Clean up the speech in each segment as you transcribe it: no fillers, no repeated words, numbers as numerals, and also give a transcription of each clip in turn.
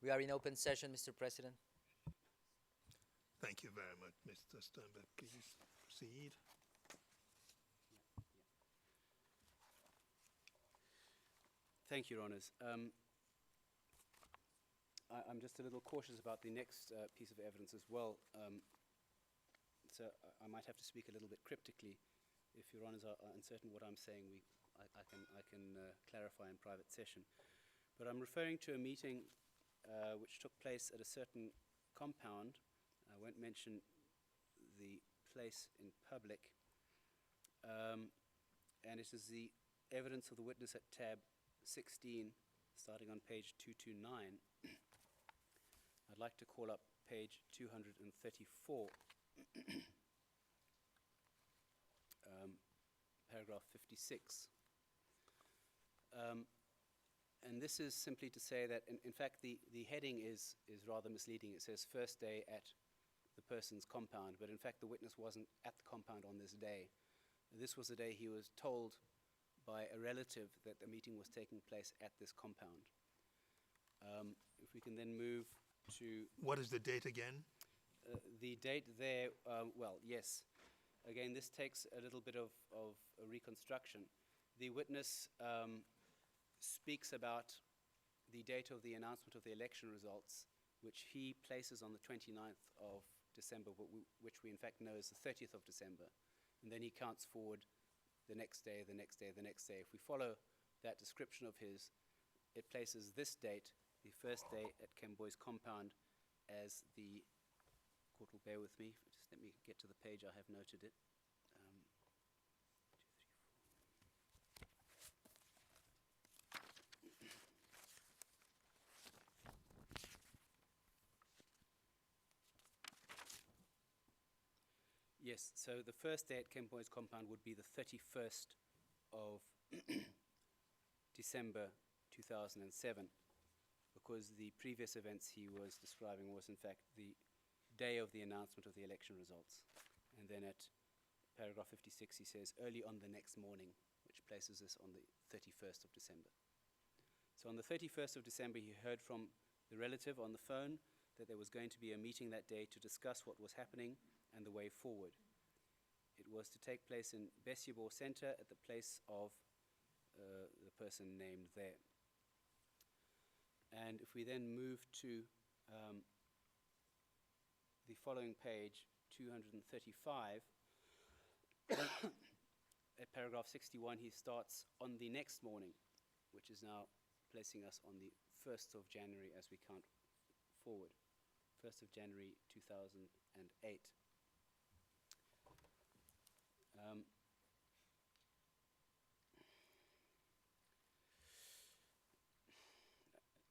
We are in open session, Mr. President. Thank you very much, Mr. Sternberg. Please proceed. Thank you, Your Honours. I'm just a little cautious about the next piece of evidence as well. So I might have to speak a little bit cryptically. If Your Honours are uncertain what I'm saying, I can clarify in private session. But I'm referring to a meeting which took place at a certain compound. I won't mention the place in public. And it is the evidence of the witness at tab 16, starting on page 229. I'd like to call up page 234, paragraph 56. And this is simply to say that, in fact, the heading is rather misleading. It says first day at the person's compound, but in fact the witness wasn't at the compound on this day. This was the day he was told by a relative that the meeting was taking place at this compound. If we can then move to... What is the date again? The date there, well, yes. Again, this takes a little bit of a reconstruction. The witness speaks about the date of the announcement of the election results, which he places on the 29th of December, which we in fact know is the 30th of December. And then he counts forward the next day, the next day, the next day. If we follow that description of his, it places this date, the first day at Kemboy's compound, as the, court will bear with me, just let me get to the page, I have noted it. 2, 3, 4. Yes, so the first day at Kemboy's compound would be the 31st of December 2007, because the previous events he was describing was in fact the day of the announcement of the election results. And then at paragraph 56 he says early on the next morning, which places us on the 31st of December. So on the 31st of December he heard from the relative on the phone that there was going to be a meeting that day to discuss what was happening and the way forward. It was to take place in Besiabor Center at the place of the person named there. And if we then move to the following page, 235, at paragraph 61 he starts on the next morning, which is now placing us on the 1st of January as we count forward, 1st of January 2008.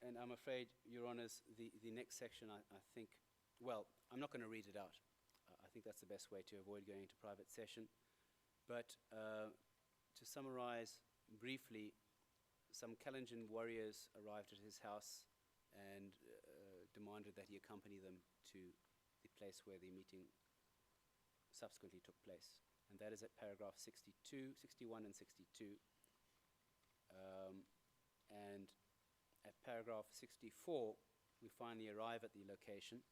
And I'm afraid, Your Honours, the next section I think, well, I'm not going to read it out. I think that's the best way to avoid going into private session. But to summarize briefly, some Kalenjin warriors arrived at his house and demanded that he accompany them to the place where the meeting subsequently took place. And that is at paragraph 62, 61 and 62. And at paragraph 64, we finally arrive at the location.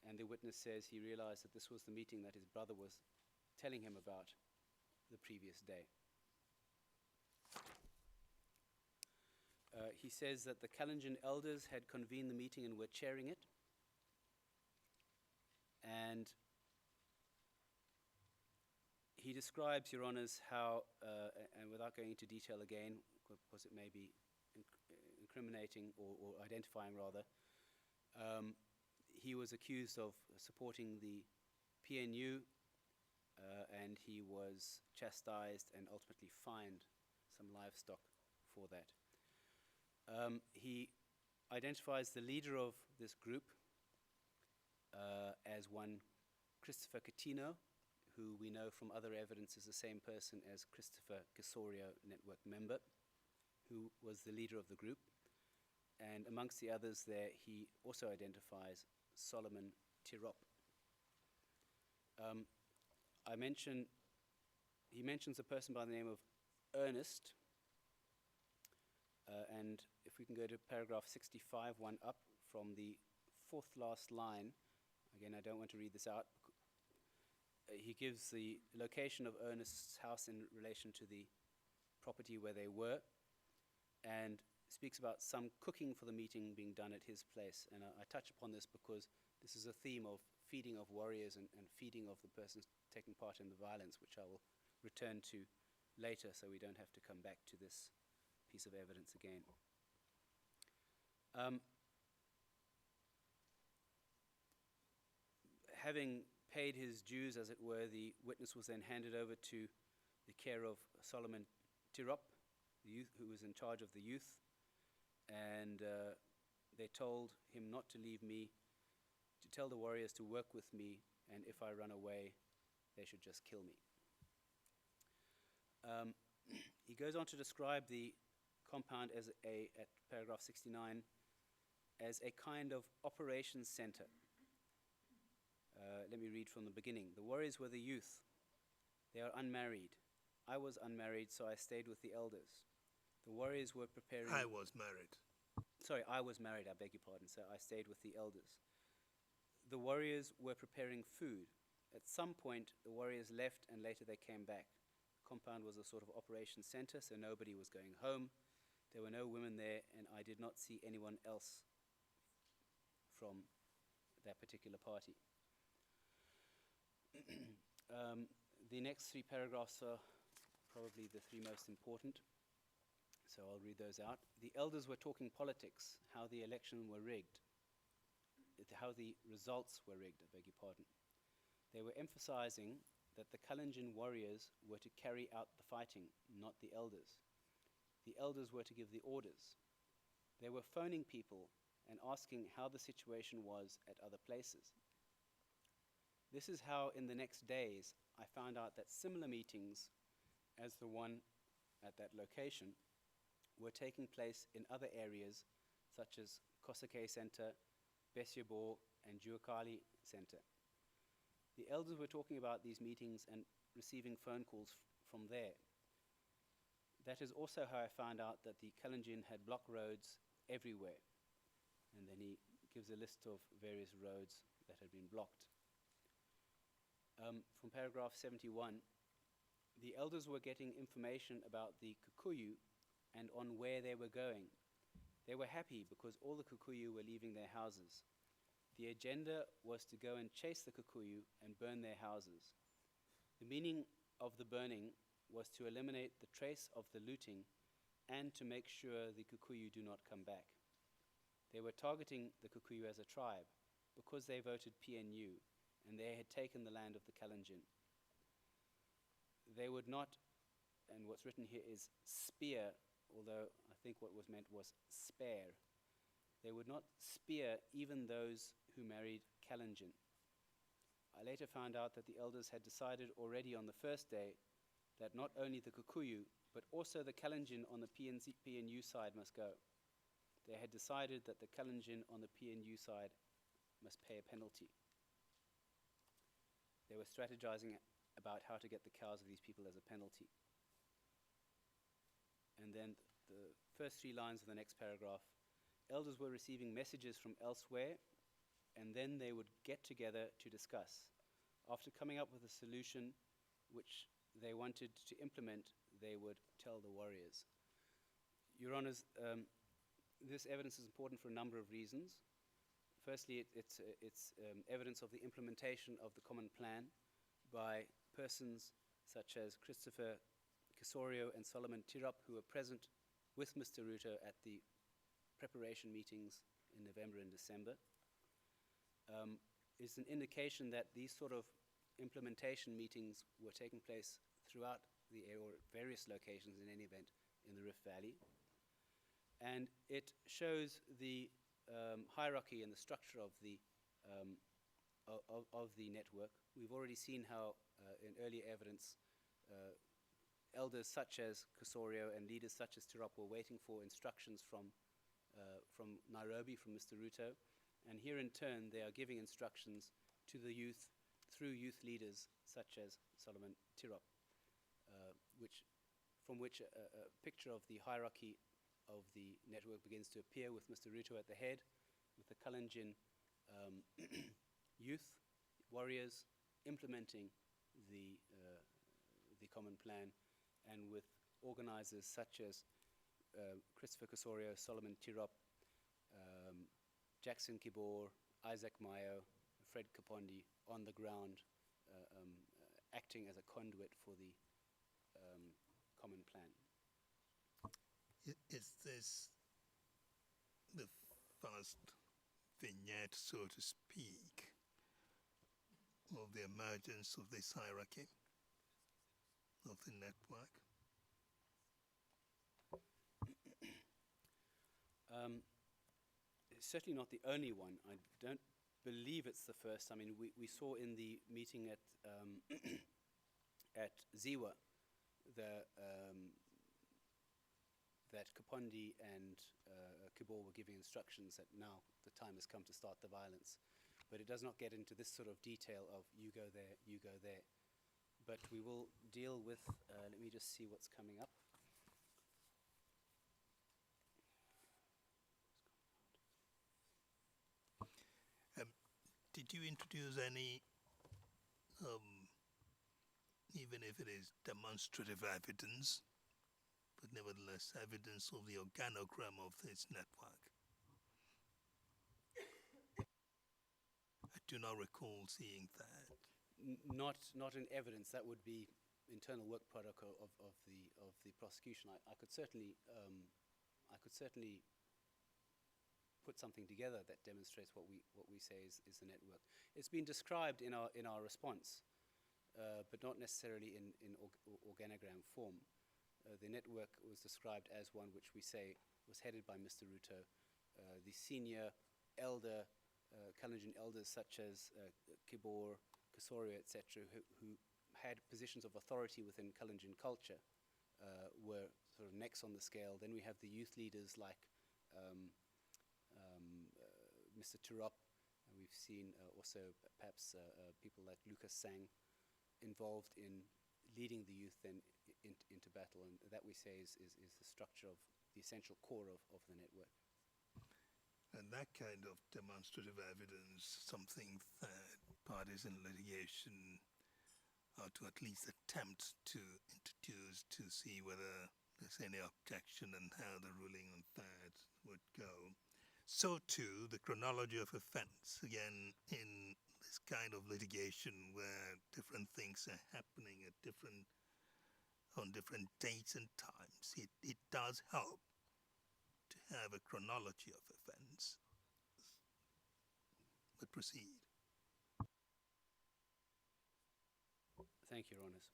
And the witness says he realized that this was the meeting that his brother was telling him about the previous day. He says that the Kalenjin elders had convened the meeting and were chairing it. And he describes, Your Honours, how, and without going into detail again, because it may be incriminating or identifying rather, he was accused of supporting the PNU and he was chastised and ultimately fined some livestock for that. He identifies the leader of this group as one Christopher Coutinho, who we know from other evidence is the same person as Christopher Casorio network member, who was the leader of the group. And amongst the others there, he also identifies Solomon Tirop. He mentions a person by the name of Ernest, And if we can go to paragraph 65, one up from the fourth last line. Again, I don't want to read this out. He gives the location of Ernest's house in relation to the property where they were, and speaks about some cooking for the meeting being done at his place. And I touch upon this because this is a theme of feeding of warriors and feeding of the persons taking part in the violence, which I will return to later so we don't have to come back to this piece of evidence again. Having paid his dues, as it were, the witness was then handed over to the care of Solomon Tirop, the youth who was in charge of the youth, and they told him not to leave me, to tell the warriors to work with me, and if I run away, they should just kill me. He goes on to describe the compound as at paragraph 69, as a kind of operations center. Let me read from the beginning. The warriors were the youth. They are unmarried. I was unmarried, so I stayed with the elders. The warriors were preparing... I was married. Sorry, I was married, I beg your pardon, so I stayed with the elders. The warriors were preparing food. At some point, the warriors left, and later they came back. The compound was a sort of operations center, so nobody was going home. There were no women there, and I did not see anyone else from that particular party. The next three paragraphs are probably the three most important, so I'll read those out. The elders were talking politics, how the election were rigged, how the results were rigged, I beg your pardon. They were emphasizing that the Kalenjin warriors were to carry out the fighting, not the elders. The elders were to give the orders. They were phoning people and asking how the situation was at other places. This is how, in the next days, I found out that similar meetings as the one at that location were taking place in other areas, such as Kosake Center, Besyabo, and Juakali Center. The elders were talking about these meetings and receiving phone calls from there. That is also how I found out that the Kalenjin had blocked roads everywhere. And then he gives a list of various roads that had been blocked. From paragraph 71, the elders were getting information about the Kikuyu and on where they were going. They were happy because all the Kikuyu were leaving their houses. The agenda was to go and chase the Kikuyu and burn their houses. The meaning of the burning was to eliminate the trace of the looting and to make sure the Kikuyu do not come back. They were targeting the Kikuyu as a tribe because they voted PNU and they had taken the land of the Kalenjin. They would not, and what's written here is spear, although I think what was meant was spare. They would not spear even those who married Kalenjin. I later found out that the elders had decided already on the first day that not only the Kikuyu, but also the Kalenjin on the PNU side must go. They had decided that the Kalenjin on the PNU side must pay a penalty. They were strategizing about how to get the cows of these people as a penalty. And then the first three lines of the next paragraph, elders were receiving messages from elsewhere, and then they would get together to discuss. After coming up with a solution which they wanted to implement, they would tell the warriors. Your Honours, this evidence is important for a number of reasons. Firstly, it's evidence of the implementation of the common plan by persons such as Christopher Kisorio and Solomon Tirop, who were present with Mr. Ruto at the preparation meetings in November and December. It's an indication that these sort of implementation meetings were taking place throughout the area, or various locations in any event, in the Rift Valley. And it shows the hierarchy and the structure of the network. We've already seen how, in earlier evidence, elders such as Kisorio and leaders such as Tirop were waiting for instructions from Nairobi, from Mr. Ruto. And here in turn, they are giving instructions to the youth through youth leaders such as Solomon Tirop, from which a picture of the hierarchy of the network begins to appear, with Mr. Ruto at the head, with the Kalenjin youth warriors implementing the common plan, and with organizers such as Christopher Casorio, Solomon Tirop, Jackson Kibor, Isaac Mayo, Fred Kapondi on the ground, acting as a conduit for the common plan. Is this the first vignette, so to speak, of the emergence of this hierarchy of the network? It's certainly not the only one. I don't believe it's the first. I mean, we saw in the meeting at at Ziwa that Kapondi and Kibor were giving instructions that now the time has come to start the violence. But it does not get into this sort of detail of you go there, you go there. But we will deal with, let me just see what's coming up. Did you introduce any, even if it is demonstrative evidence, but nevertheless evidence of the organogram of this network? I do not recall seeing that. Not in evidence. That would be internal work product of the prosecution. I could certainly put something together that demonstrates what we say is the network. It's been described in our response, but not necessarily in organogram form. The network was described as one which we say was headed by Mr. Ruto. The senior elder, Kalenjin elders such as Kibor, Casorio, etc., who had positions of authority within Kalenjin culture, were sort of next on the scale. Then we have the youth leaders like Mr. Tirop. We've seen also perhaps people like Lucas Sang involved in leading the youth then into battle, and that we say is the structure of the essential core of the network. And that kind of demonstrative evidence, something that parties in litigation are to at least attempt to introduce to see whether there's any objection and how the ruling on that would go. So too, the chronology of offense, again, in this kind of litigation where different things are happening at on different dates and times, it does help to have a chronology of offense. But proceed. Thank you, Your Honours.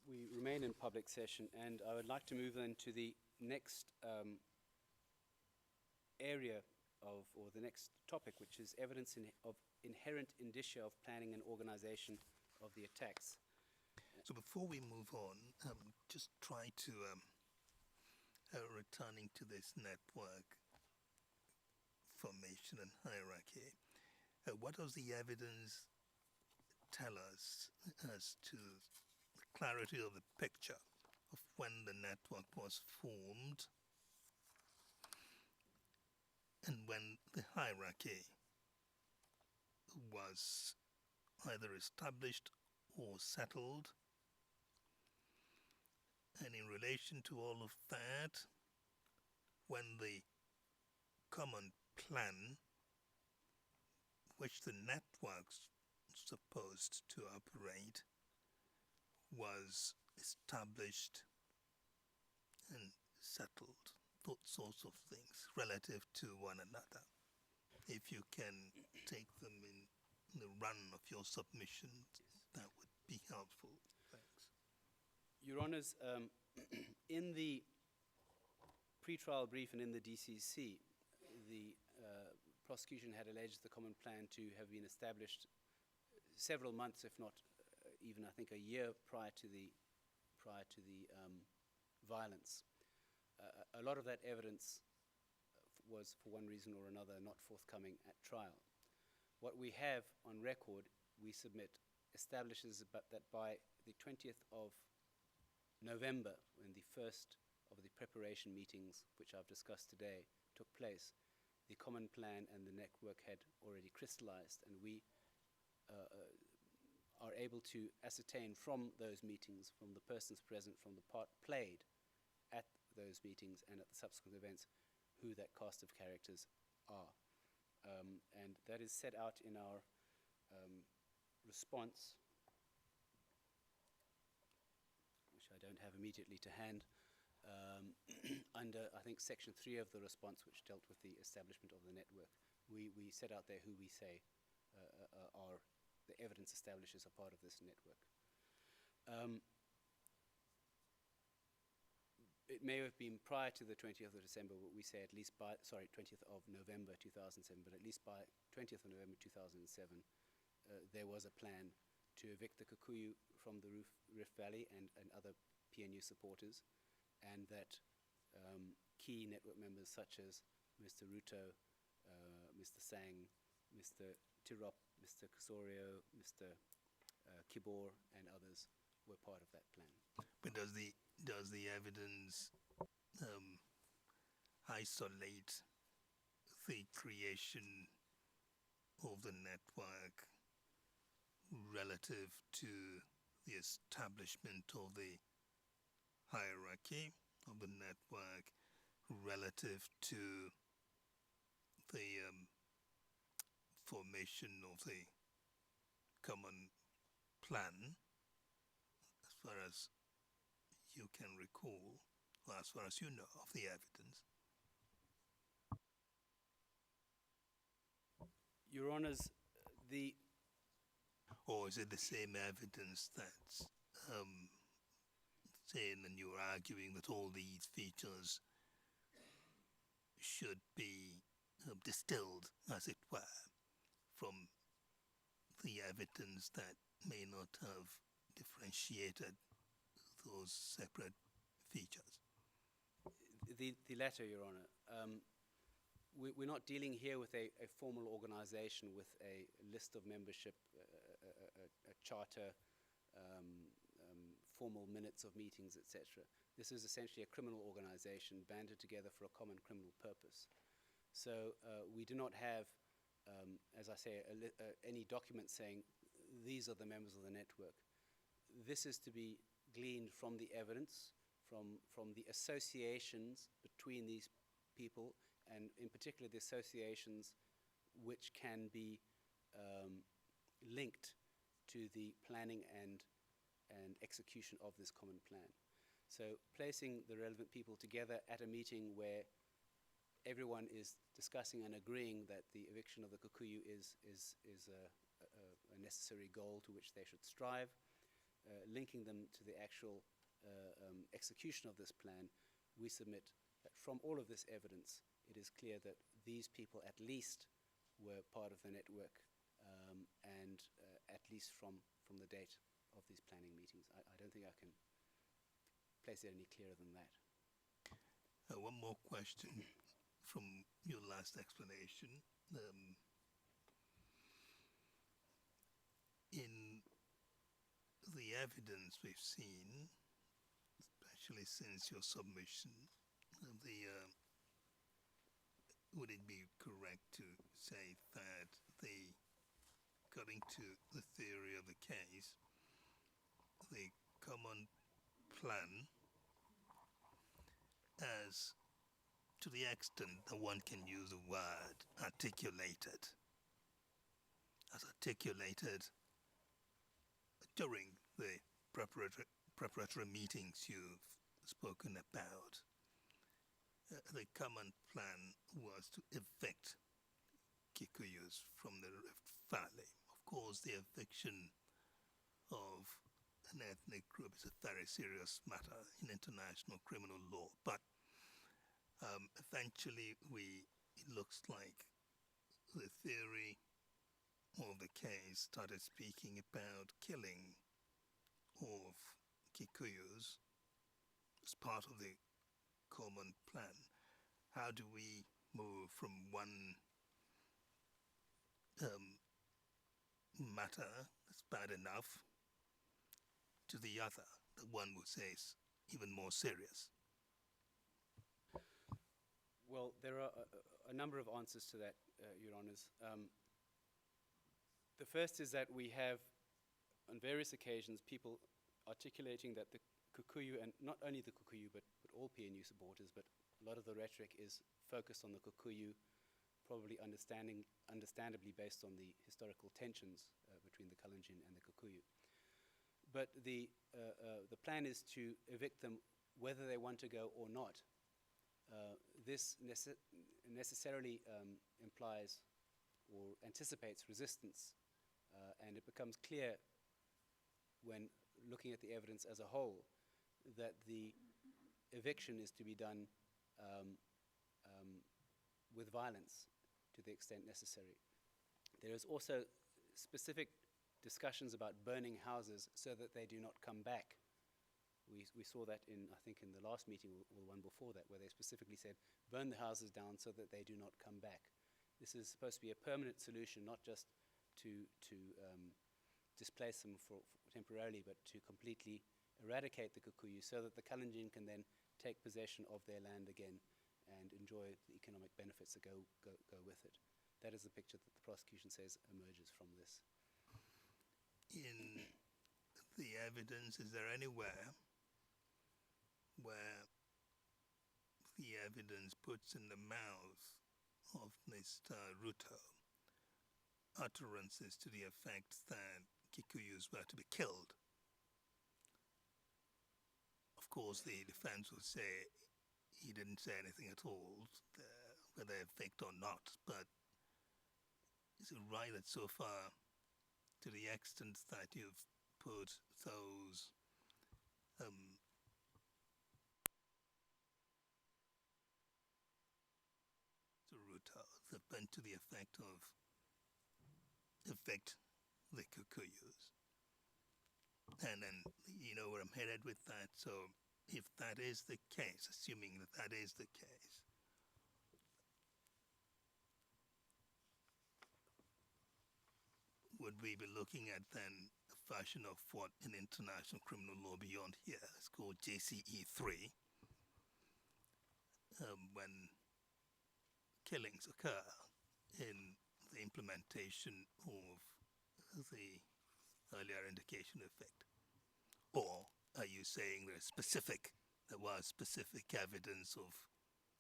We remain in public session, and I would like to move then to the next area or the next topic, which is evidence of inherent indicia of planning and organization of the attacks. So before we move on, just try to, returning to this network formation and hierarchy, what does the evidence tell us as to the clarity of the picture of when the network was formed and when the hierarchy was either established or settled? And in relation to all of that, when the common plan which the network's supposed to operate was established and settled, those sorts of things relative to one another. If you can take them in the run of your submission, that would be helpful. Thanks. Your Honours, in the pre-trial brief and in the DCC, the prosecution had alleged the common plan to have been established several months, if not even I think a year prior to the violence. A lot of that evidence was, for one reason or another, not forthcoming at trial. What we have on record, we submit, establishes that by the 20th of November, when the first of the preparation meetings, which I've discussed today, took place, the common plan and the network had already crystallized, and we are able to ascertain from those meetings, from the persons present, from the part played at those meetings and at the subsequent events, who that cast of characters are. And that is set out in our response, which I don't have immediately to hand, under, I think, section 3 of the response, which dealt with the establishment of the network. We set out there who we say are the evidence establishes a part of this network. It may have been prior to the 20th of December, but we say at least by, 20th of November 2007, but at least by 20th of November 2007, there was a plan to evict the Kikuyu from the Rift Valley and other PNU supporters, and that key network members such as Mr. Ruto, Mr. Sang, Mr. Tirop, Mr. Kasorio, Mr. Kibor, and others were part of that plan. But does the evidence isolate the creation of the network relative to the establishment of the hierarchy of the network, relative to the formation of the common plan, as far as you can recall, or as far as you know of the evidence? Your Honours, Or is it the same evidence that's saying, and you're arguing that all these features should be distilled, as it were, from the evidence that may not have differentiated those separate features? the latter, Your Honour. We're not dealing here with a formal organization with a list of membership, a charter, formal minutes of meetings, etc. This is essentially a criminal organization banded together for a common criminal purpose. So we do not have, as I say, any document saying these are the members of the network. This is to be gleaned from the evidence, from the associations between these people, and in particular the associations which can be linked to the planning and execution of this common plan. So placing the relevant people together at a meeting where everyone is discussing and agreeing that the eviction of the Kikuyu is a necessary goal to which they should strive, linking them to the actual execution of this plan, we submit that from all of this evidence, it is clear that these people at least were part of the network, and at least from the date of these planning meetings. I don't think I can place it any clearer than that. One more question from your last explanation. In the evidence we've seen, especially since your submission, would it be correct to say that according to the theory of the case, the common plan, as to the extent that one can use the word articulated, as articulated during the preparatory meetings you've spoken about, the common plan was to evict Kikuyus from the Rift Valley. Of course, the eviction of an ethnic group is a very serious matter in international criminal law, but eventually it looks like the theory of the case started speaking about killing of Kikuyus as part of the common plan. How do we move from one matter that's bad enough to the other, the one who says even more serious? Well, there are a number of answers to that, Your Honours. The first is that we have, on various occasions, people articulating that the Kikuyu, and not only the Kikuyu, but all PNU supporters, but a lot of the rhetoric is focused on the Kikuyu, probably understandably based on the historical tensions between the Kalenjin and the Kikuyu. But the plan is to evict them whether they want to go or not. This necessarily implies or anticipates resistance, and it becomes clear when looking at the evidence as a whole that the eviction is to be done with violence to the extent necessary. There is also specific discussions about burning houses so that they do not come back. We saw that in, I think, in the last meeting or the one before that, where they specifically said, burn the houses down so that they do not come back. This is supposed to be a permanent solution, not just to displace them for temporarily, but to completely eradicate the Kikuyu so that the Kalenjin can then take possession of their land again and enjoy the economic benefits that go with it. That is the picture that the prosecution says emerges from this. In the evidence, is there anywhere where the evidence puts in the mouth of Mr. Ruto utterances to the effect that Kikuyus were to be killed? Of course, the defense will say he didn't say anything at all, whether effect or not, but is it right that so far, to the extent that you've put those to Ruto, that went to the effect of affect the Kikuyus? And then, you know where I'm headed with that. So if that is the case, assuming that that is the case, would we be looking at then a version of what in international criminal law beyond here is called JCE 3, when killings occur in the implementation of the earlier indication effect? Or are you saying there was specific evidence of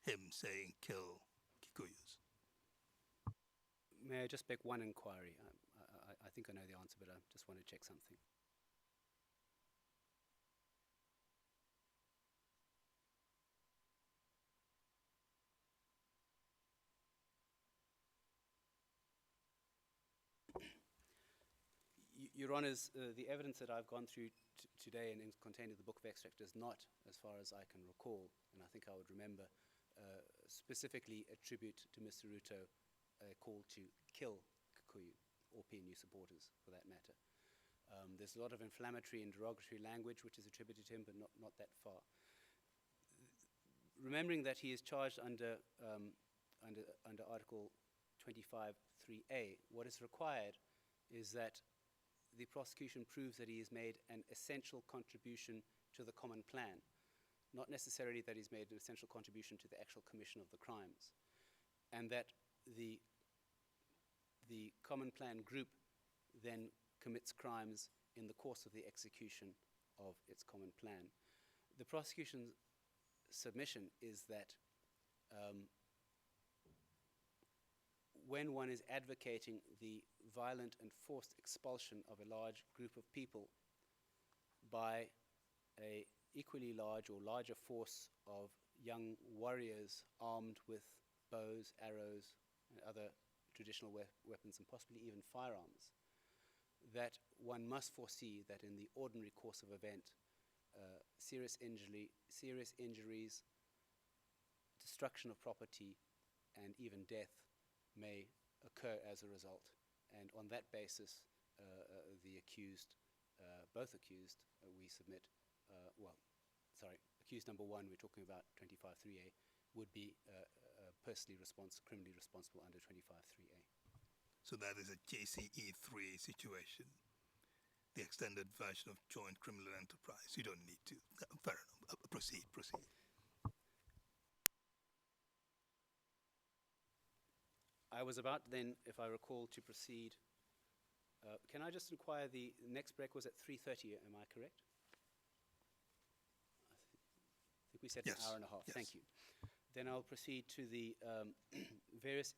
him saying kill Kikuyus? May I just make one inquiry? I think I know the answer, but I just want to check something. Your Honours, the evidence that I've gone through today and contained in the book of extract does not, as far as I can recall, and I think I would remember, specifically attribute to Mr. Ruto a call to kill Kikuyu or PNU supporters, for that matter. There's a lot of inflammatory and derogatory language which is attributed to him, but not that far. Remembering that he is charged under Article 25(3)(a), what is required is that the prosecution proves that he has made an essential contribution to the common plan, not necessarily that he's made an essential contribution to the actual commission of the crimes, and that the common plan group then commits crimes in the course of the execution of its common plan. The prosecution's submission is that when one is advocating the violent and forced expulsion of a large group of people by an equally large or larger force of young warriors armed with bows, arrows, and other traditional weapons, and possibly even firearms, that one must foresee that in the ordinary course of event, serious injuries, destruction of property, and even death may occur as a result. And on that basis, the accused, both accused, we submit, accused number one, we're talking about 25(3)(a), would be criminally responsible under 25(3)(a). So that is a JCE 3 situation, the extended version of joint criminal enterprise. You don't need to. Fair enough. proceed. I was about then, if I recall, to proceed. Can I just inquire, the next break was at 3:30, am I correct? I think we said Yes, an hour and a half. yes. Thank you. Then I'll proceed to the various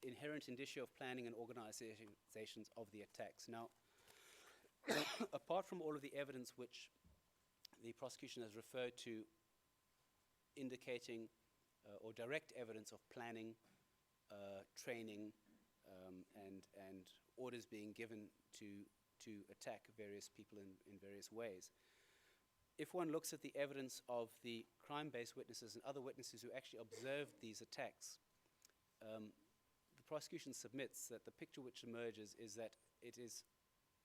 inherent indicia of planning and organizations of the attacks. Now, apart from all of the evidence which the prosecution has referred to indicating or direct evidence of planning, training, and orders being given to attack various people in various ways. If one looks at the evidence of the crime-based witnesses and other witnesses who actually observed these attacks, the prosecution submits that the picture which emerges is that it is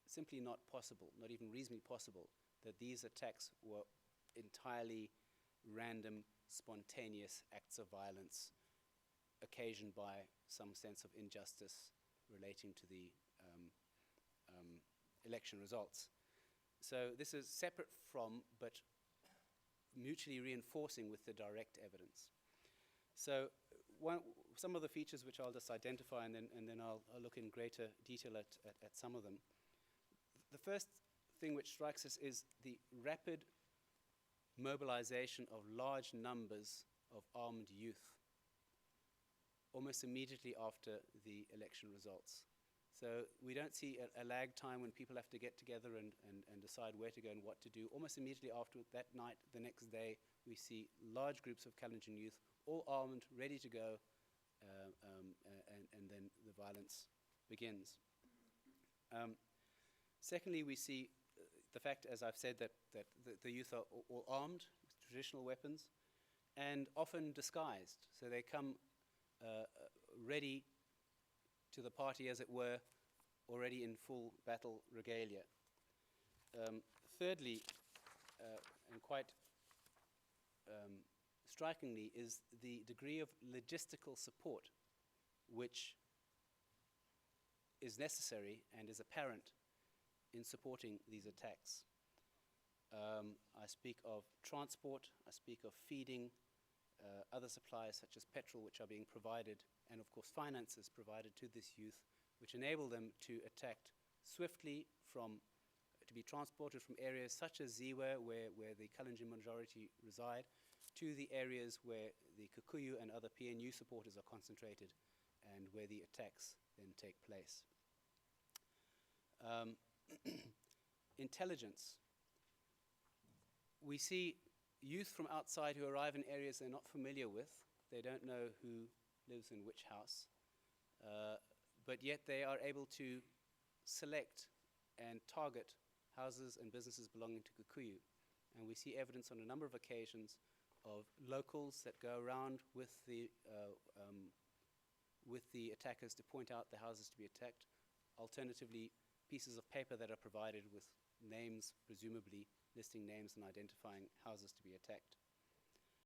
simply not possible, not even reasonably possible, that these attacks were entirely random, spontaneous acts of violence occasioned by some sense of injustice relating to the election results. So this is separate from, but mutually reinforcing with the direct evidence. So some of the features which I'll just identify, and then I'll look in greater detail at some of them. The first thing which strikes us is the rapid mobilization of large numbers of armed youth almost immediately after the election results. So we don't see a lag time when people have to get together and decide where to go and what to do. Almost immediately after that night, the next day, we see large groups of Kalenjin youth, all armed, ready to go, and then the violence begins. Secondly, we see the fact, as I've said, that the youth are all armed with traditional weapons and often disguised. So they come ready to the party, as it were, already in full battle regalia. Thirdly, and quite strikingly, is the degree of logistical support which is necessary and is apparent in supporting these attacks. I speak of transport, I speak of feeding, other supplies such as petrol which are being provided, and of course finances provided to this youth, which enable them to attack swiftly to be transported from areas such as Ziwa, where the Kalenjin majority reside, to the areas where the Kikuyu and other PNU supporters are concentrated and where the attacks then take place. Intelligence. We see youth from outside who arrive in areas they're not familiar with. They don't know who lives in which house, but yet they are able to select and target houses and businesses belonging to Kikuyu. And we see evidence on a number of occasions of locals that go around with the attackers to point out the houses to be attacked. Alternatively, pieces of paper that are provided with names, presumably listing names and identifying houses to be attacked.